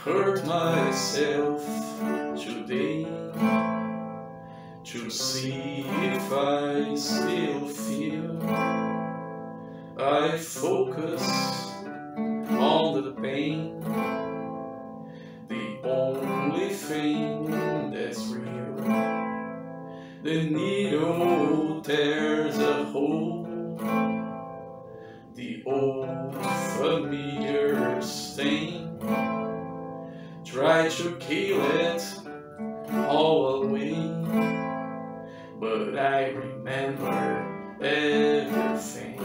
hurt myself today to see if I still feel. I focus on the pain, the only thing that's real. The needle tears a hole, the old familiar stain. Try to kill it all away, but I remember everything.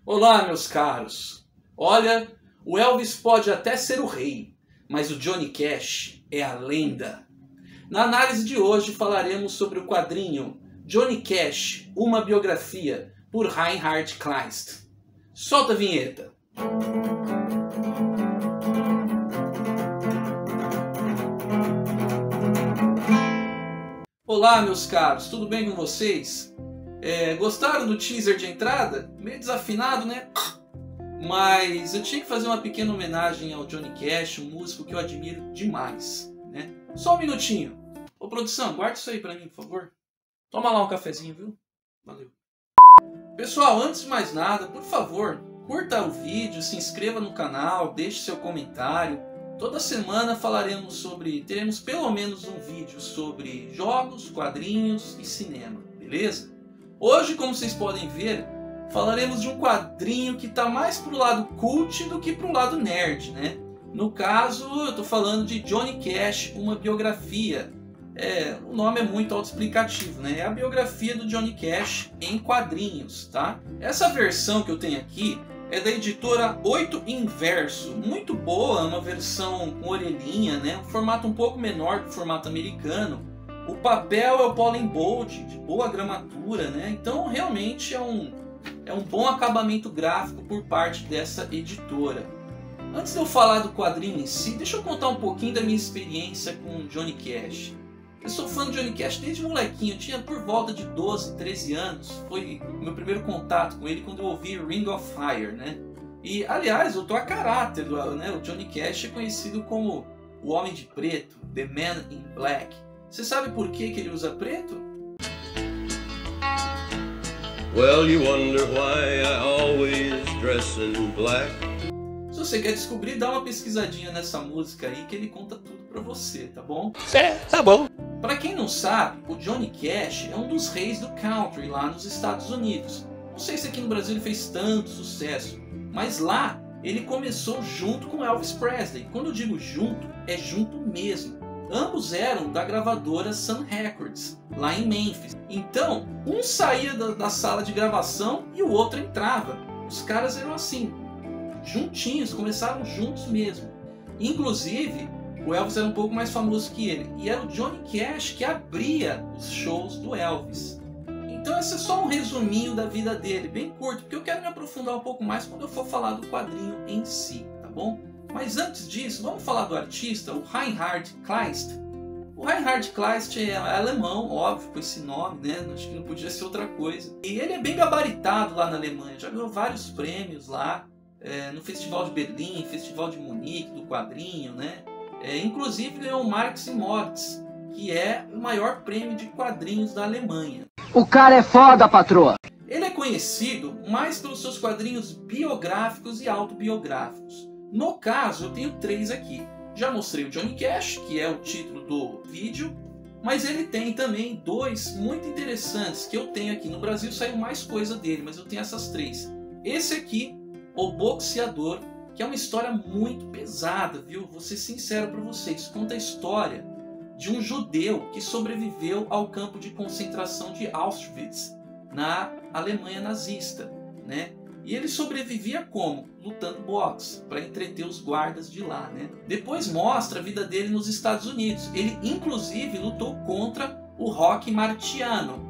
Olá, meus caros. Olha, o Elvis pode até ser o rei, mas o Johnny Cash é a lenda. Na análise de hoje falaremos sobre o quadrinho Johnny Cash, uma biografia, por Reinhard Kleist. Solta a vinheta. Olá, meus caros, tudo bem com vocês? Gostaram do teaser de entrada? Meio desafinado, né? Mas eu tinha que fazer uma pequena homenagem ao Johnny Cash, um músico que eu admiro demais, né? Só um minutinho. Ô, produção, guarda isso aí pra mim, por favor. Toma lá um cafezinho, viu? Valeu. Pessoal, antes de mais nada, por favor, curta o vídeo, se inscreva no canal, deixe seu comentário. Toda semana teremos pelo menos um vídeo sobre jogos, quadrinhos e cinema, beleza? Hoje, como vocês podem ver, falaremos de um quadrinho que está mais pro lado cult do que pro lado nerd, né? No caso, eu estou falando de Johnny Cash, uma biografia. O nome é muito autoexplicativo, né? É a biografia do Johnny Cash em quadrinhos, tá? Essa versão que eu tenho aqui é da editora 8 Inverso, muito boa, uma versão com orelhinha, né? Um formato um pouco menor que o formato americano. O papel é o Pollen Bold, de boa gramatura, né? Então realmente é um bom acabamento gráfico por parte dessa editora. Antes de eu falar do quadrinho em si, deixa eu contar um pouquinho da minha experiência com Johnny Cash. Eu sou fã do Johnny Cash desde molequinho, eu tinha por volta de 12, 13 anos. Foi o meu primeiro contato com ele quando eu ouvi Ring of Fire, né? E, aliás, eu tô a caráter, né? O Johnny Cash é conhecido como o Homem de Preto, The Man in Black. Você sabe por que ele usa preto? Well, you wonder why I always dress in black. Se você quer descobrir, dá uma pesquisadinha nessa música aí que ele conta tudo pra você, tá bom? Tá bom. Pra quem não sabe, o Johnny Cash é um dos reis do country lá nos Estados Unidos. Não sei se aqui no Brasil ele fez tanto sucesso, mas lá ele começou junto com Elvis Presley. Quando eu digo junto, é junto mesmo. Ambos eram da gravadora Sun Records, lá em Memphis. Então, um saía da sala de gravação e o outro entrava. Os caras eram assim, juntinhos, começaram juntos mesmo. Inclusive, o Elvis era um pouco mais famoso que ele. E era o Johnny Cash que abria os shows do Elvis. Então esse é só um resuminho da vida dele, bem curto, porque eu quero me aprofundar um pouco mais quando eu for falar do quadrinho em si, tá bom? Mas antes disso, vamos falar do artista, o Reinhard Kleist. O Reinhard Kleist é alemão, óbvio, com esse nome, né? Acho que não podia ser outra coisa. E ele é bem gabaritado lá na Alemanha, já ganhou vários prêmios lá, no Festival de Berlim, Festival de Munique, do quadrinho, né? Inclusive ganhou o Marx e Moritz, que é o maior prêmio de quadrinhos da Alemanha. O cara é foda, patroa! Ele é conhecido mais pelos seus quadrinhos biográficos e autobiográficos. No caso, eu tenho 3 aqui. Já mostrei o Johnny Cash, que é o título do vídeo, mas ele tem também 2 muito interessantes que eu tenho aqui. No Brasil saiu mais coisa dele, mas eu tenho essas 3. Esse aqui, O Boxeador, que é uma história muito pesada, viu? Vou ser sincero para vocês. Conta a história de um judeu que sobreviveu ao campo de concentração de Auschwitz, na Alemanha nazista, né? E ele sobrevivia como? Lutando boxe, para entreter os guardas de lá, né? Depois mostra a vida dele nos Estados Unidos. Ele, inclusive, lutou contra o Rocky Marciano.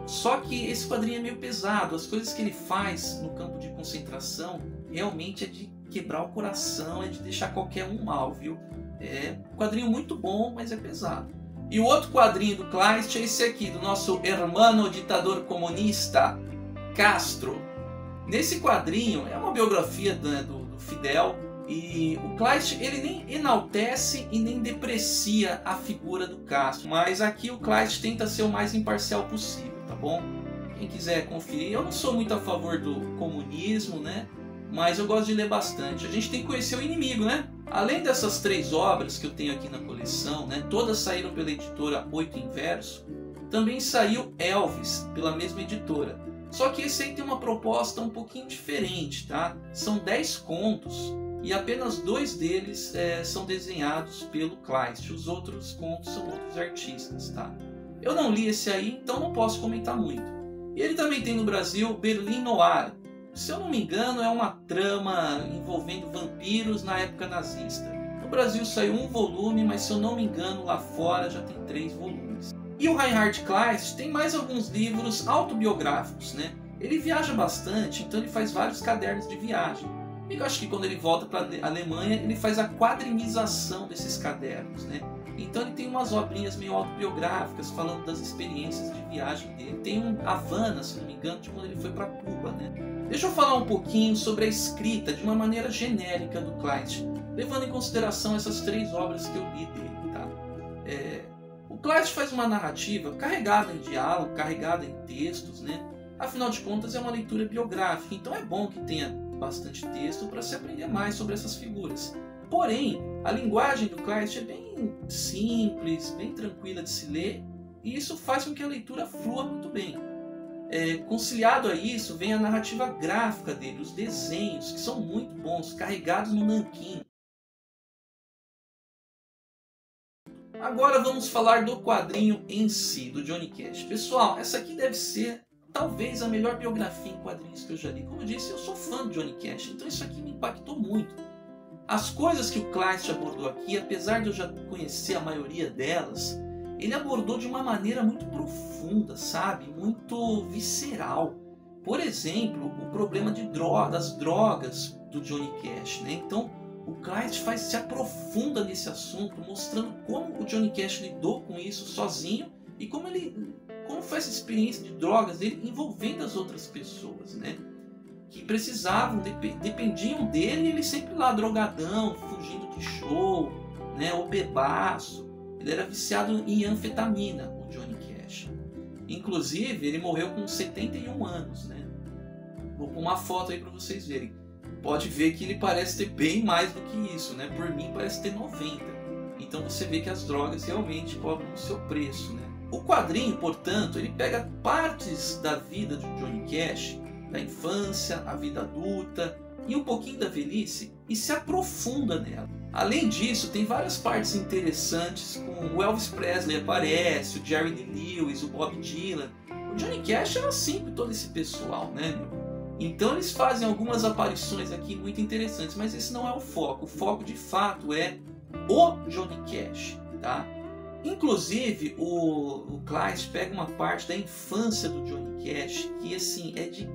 Só que esse quadrinho é meio pesado. As coisas que ele faz no campo de concentração realmente é de quebrar o coração, é de deixar qualquer um mal, viu? É um quadrinho muito bom, mas é pesado. E o outro quadrinho do Kleist é esse aqui, do nosso hermano ditador comunista, Castro. Nesse quadrinho é uma biografia do Fidel, e o Kleist ele nem enaltece e nem deprecia a figura do Castro, mas aqui o Kleist tenta ser o mais imparcial possível, tá bom? Quem quiser conferir, eu não sou muito a favor do comunismo, né? Mas eu gosto de ler bastante. A gente tem que conhecer o inimigo, né? Além dessas 3 obras que eu tenho aqui na coleção, né? Todas saíram pela editora Oito Inverso. Também saiu Elvis, pela mesma editora. Só que esse aí tem uma proposta um pouquinho diferente, tá? São 10 contos e apenas 2 deles são desenhados pelo Kleist. Os outros contos são outros artistas, tá? Eu não li esse aí, então não posso comentar muito. E ele também tem no Brasil Berlim Noir. Se eu não me engano, é uma trama envolvendo vampiros na época nazista. No Brasil saiu 1 volume, mas se eu não me engano, lá fora já tem 3 volumes. E o Reinhard Kleist tem mais alguns livros autobiográficos, né? Ele viaja bastante, então ele faz vários cadernos de viagem. E eu acho que quando ele volta para a Alemanha, ele faz a quadrinização desses cadernos, né? Então ele tem umas obrinhas meio autobiográficas, falando das experiências de viagem dele. Tem um Havana, se não me engano, de quando ele foi para Cuba, né? Deixa eu falar um pouquinho sobre a escrita de uma maneira genérica do Kleist, levando em consideração essas 3 obras que eu li dele, tá? O Kleist faz uma narrativa carregada em diálogo, carregada em textos, né? Afinal de contas é uma leitura biográfica, então é bom que tenha bastante texto para se aprender mais sobre essas figuras. Porém, a linguagem do Kleist é bem simples, bem tranquila de se ler, e isso faz com que a leitura flua muito bem. Conciliado a isso, vem a narrativa gráfica dele, os desenhos, que são muito bons, carregados no nanquim. Agora vamos falar do quadrinho em si, do Johnny Cash. Pessoal, essa aqui deve ser talvez a melhor biografia em quadrinhos que eu já li. Como eu disse, eu sou fã do Johnny Cash, então isso aqui me impactou muito. As coisas que o Kleist abordou aqui, apesar de eu já conhecer a maioria delas, ele abordou de uma maneira muito profunda, sabe? Muito visceral. Por exemplo, o problema das drogas do Johnny Cash, né? Então, o Kleist se aprofunda nesse assunto, mostrando como o Johnny Cash lidou com isso sozinho e como foi essa experiência de drogas dele envolvendo as outras pessoas, né? Que precisavam, dependiam dele, e ele sempre lá drogadão, fugindo de show, né? Ou bebaço. Ele era viciado em anfetamina, o Johnny Cash. Inclusive, ele morreu com 71 anos, né? Vou pôr uma foto aí para vocês verem. Pode ver que ele parece ter bem mais do que isso, né? Por mim parece ter 90. Então você vê que as drogas realmente cobram o seu preço, né? O quadrinho, portanto, ele pega partes da vida de Johnny Cash, da infância, a vida adulta e um pouquinho da velhice, e se aprofunda nela. Além disso, tem várias partes interessantes, com o Elvis Presley aparece, o Jerry Lee Lewis, o Bob Dylan. O Johnny Cash era assim com todo esse pessoal, né? Então eles fazem algumas aparições aqui muito interessantes, mas esse não é o foco. O foco de fato é o Johnny Cash, tá? Inclusive o Kleist pega uma parte da infância do Johnny Cash que assim é de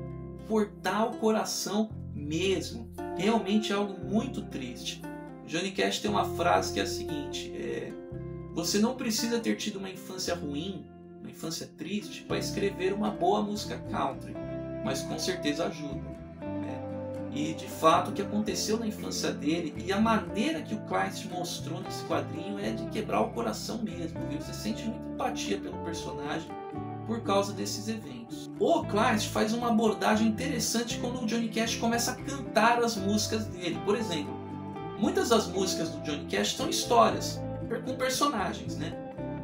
cortar o coração mesmo. Realmente é algo muito triste. Johnny Cash tem uma frase que é a seguinte: você não precisa ter tido uma infância ruim, uma infância triste, para escrever uma boa música country, mas com certeza ajuda. E de fato o que aconteceu na infância dele e a maneira que o Kleist mostrou nesse quadrinho é de quebrar o coração mesmo, viu? Você sente muita empatia pelo personagem por causa desses eventos. O Kleist faz uma abordagem interessante quando o Johnny Cash começa a cantar as músicas dele. Por exemplo, muitas das músicas do Johnny Cash são histórias com personagens, né?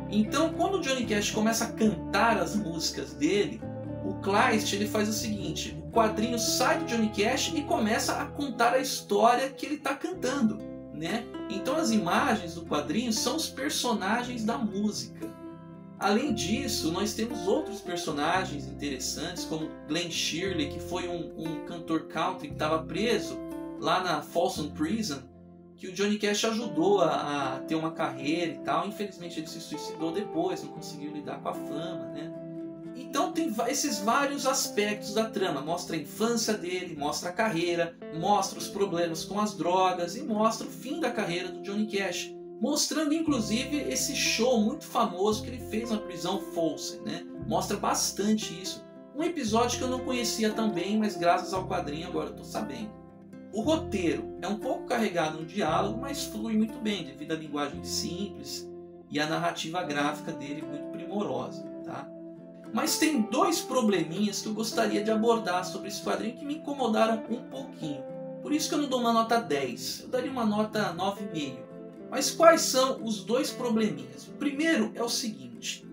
Então, quando o Johnny Cash começa a cantar as músicas dele, o Kleist ele faz o seguinte: o quadrinho sai do Johnny Cash e começa a contar a história que ele está cantando, né? Então, as imagens do quadrinho são os personagens da música. Além disso, nós temos outros personagens interessantes, como Glenn Shirley, que foi um cantor country que estava preso lá na Folsom Prison, que o Johnny Cash ajudou a ter uma carreira e tal. Infelizmente ele se suicidou depois, não conseguiu lidar com a fama, né? Então tem esses vários aspectos da trama. Mostra a infância dele, mostra a carreira, mostra os problemas com as drogas e mostra o fim da carreira do Johnny Cash. mostrando inclusive esse show muito famoso que ele fez na prisão Folsom, né? Mostra bastante isso. Um episódio que eu não conhecia também, mas graças ao quadrinho agora eu estou sabendo. O roteiro é um pouco carregado no diálogo, mas flui muito bem devido à linguagem simples e à narrativa gráfica dele muito primorosa, tá? Mas tem dois probleminhas que eu gostaria de abordar sobre esse quadrinho que me incomodaram um pouquinho. Por isso que eu não dou uma nota 10, eu daria uma nota 9,5. Mas quais são os dois probleminhas? O primeiro é o seguinte: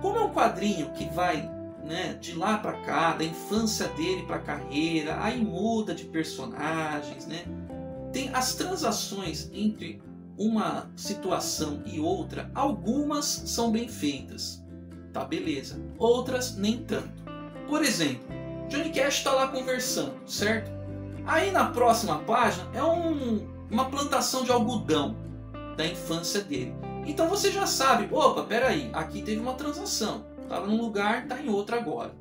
como é um quadrinho que vai, né, de lá para cá, da infância dele para a carreira, aí muda de personagens, né? Tem as transações entre uma situação e outra, algumas são bem feitas, tá, beleza. Outras nem tanto. Por exemplo, Johnny Cash está lá conversando, certo? Aí na próxima página é uma plantação de algodão da infância dele. Então você já sabe, opa, peraí, aqui teve uma transação. Estava num lugar, está em outro agora.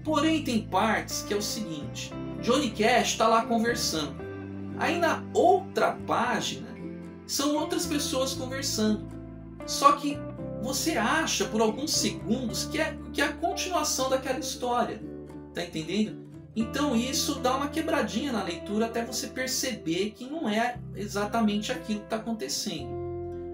Porém tem partes que é o seguinte: Johnny Cash está lá conversando. Aí na outra página são outras pessoas conversando. Só que você acha por alguns segundos que é a continuação daquela história. Tá entendendo? Então isso dá uma quebradinha na leitura até você perceber que não é exatamente aquilo que está acontecendo.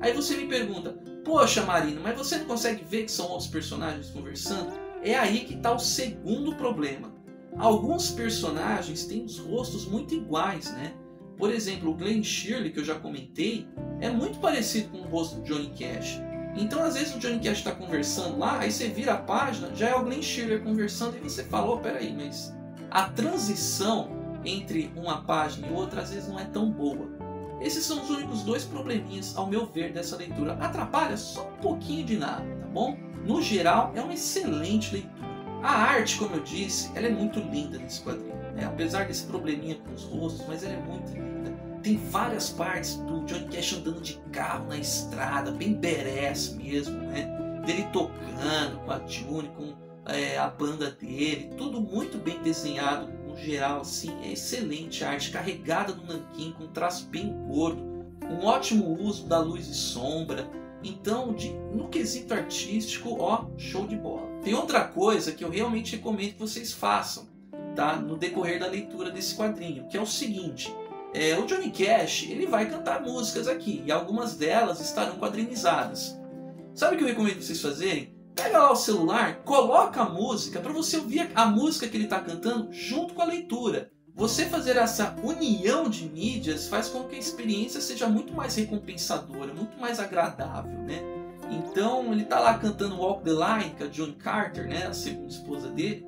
Aí você me pergunta, poxa Marino, mas você não consegue ver que são outros personagens conversando? É aí que está o segundo problema. Alguns personagens têm os rostos muito iguais, né? Por exemplo, o Glenn Shirley, que eu já comentei, é muito parecido com o rosto do Johnny Cash. Então às vezes o Johnny Cash está conversando lá, aí você vira a página, já é o Glenn Shirley conversando e você fala, oh, peraí, mas a transição entre uma página e outra às vezes não é tão boa. Esses são os únicos dois probleminhas, ao meu ver, dessa leitura. Atrapalha só um pouquinho de nada, tá bom? No geral, é uma excelente leitura. A arte, como eu disse, ela é muito linda nesse quadrinho, né? Apesar desse probleminha com os rostos, mas ela é muito linda. Tem várias partes do Johnny Cash andando de carro na estrada, bem badass mesmo, né? Dele tocando com a June, com a banda dele, tudo muito bem desenhado. No geral, assim, é excelente arte, carregada no nanquim, com um traço bem gordo, um ótimo uso da luz e sombra. Então, no quesito artístico, ó, show de bola. Tem outra coisa que eu realmente recomendo que vocês façam, tá? No decorrer da leitura desse quadrinho, que é o seguinte: o Johnny Cash, ele vai cantar músicas aqui, e algumas delas estarão quadrinizadas. Sabe o que eu recomendo vocês fazerem? Pega lá o celular, coloca a música para você ouvir a música que ele está cantando junto com a leitura. Você fazer essa união de mídias faz com que a experiência seja muito mais recompensadora, muito mais agradável, né? Então ele está lá cantando Walk the Line, com a Joan Carter, né, a segunda esposa dele,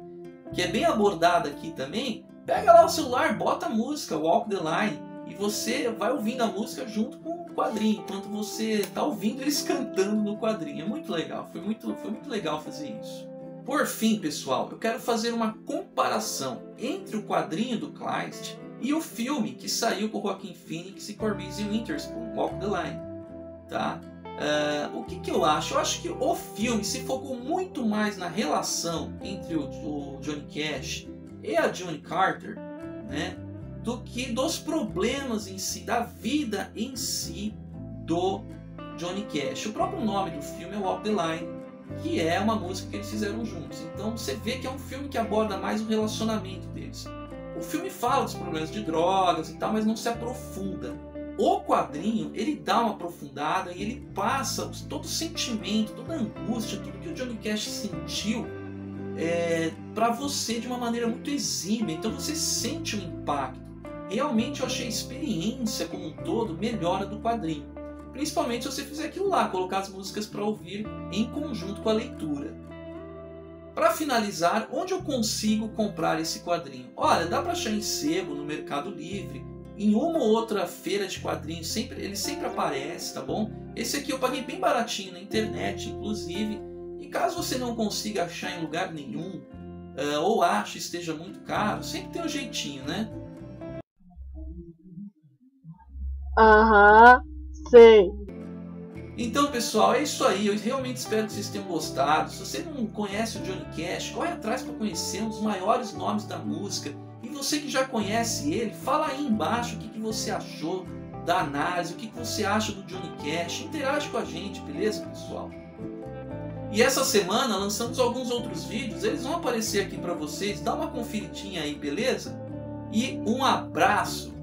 que é bem abordada aqui também. Pega lá o celular, bota a música Walk the Line e você vai ouvindo a música junto com o quadrinho, enquanto você está ouvindo eles cantando no quadrinho. É muito legal, foi muito legal fazer isso. Por fim, pessoal, eu quero fazer uma comparação entre o quadrinho do Kleist e o filme que saiu com Joaquin Phoenix e Corbin Witherspoon, Walk the Line, tá? O que eu acho? Eu acho que o filme se focou muito mais na relação entre o Johnny Cash e a June Carter, né, do que dos problemas em si, da vida em si do Johnny Cash. O próprio nome do filme é Walk the Line, que é uma música que eles fizeram juntos. Então você vê que é um filme que aborda mais o relacionamento deles. O filme fala dos problemas de drogas e tal, mas não se aprofunda. O quadrinho, ele dá uma aprofundada e ele passa todo o sentimento, toda a angústia, tudo que o Johnny Cash sentiu para você de uma maneira muito exímia. Então você sente o impacto. Realmente eu achei a experiência como um todo melhor do quadrinho. Principalmente se você fizer aquilo lá, colocar as músicas para ouvir em conjunto com a leitura. Para finalizar, onde eu consigo comprar esse quadrinho? Olha, dá para achar em sebo, no Mercado Livre, em uma ou outra feira de quadrinhos, ele sempre aparece, tá bom? Esse aqui eu paguei bem baratinho na internet, inclusive. E caso você não consiga achar em lugar nenhum, ou ache esteja muito caro, sempre tem um jeitinho, né? Aham, sei. Então, pessoal, é isso aí. Eu realmente espero que vocês tenham gostado. Se você não conhece o Johnny Cash, corre atrás para conhecer um dos maiores nomes da música. E você que já conhece ele, fala aí embaixo o que você achou. da análise, o que você acha do Johnny Cash. Interage com a gente, beleza, pessoal? E essa semana lançamos alguns outros vídeos, eles vão aparecer aqui para vocês, dá uma conferidinha aí, beleza? E um abraço!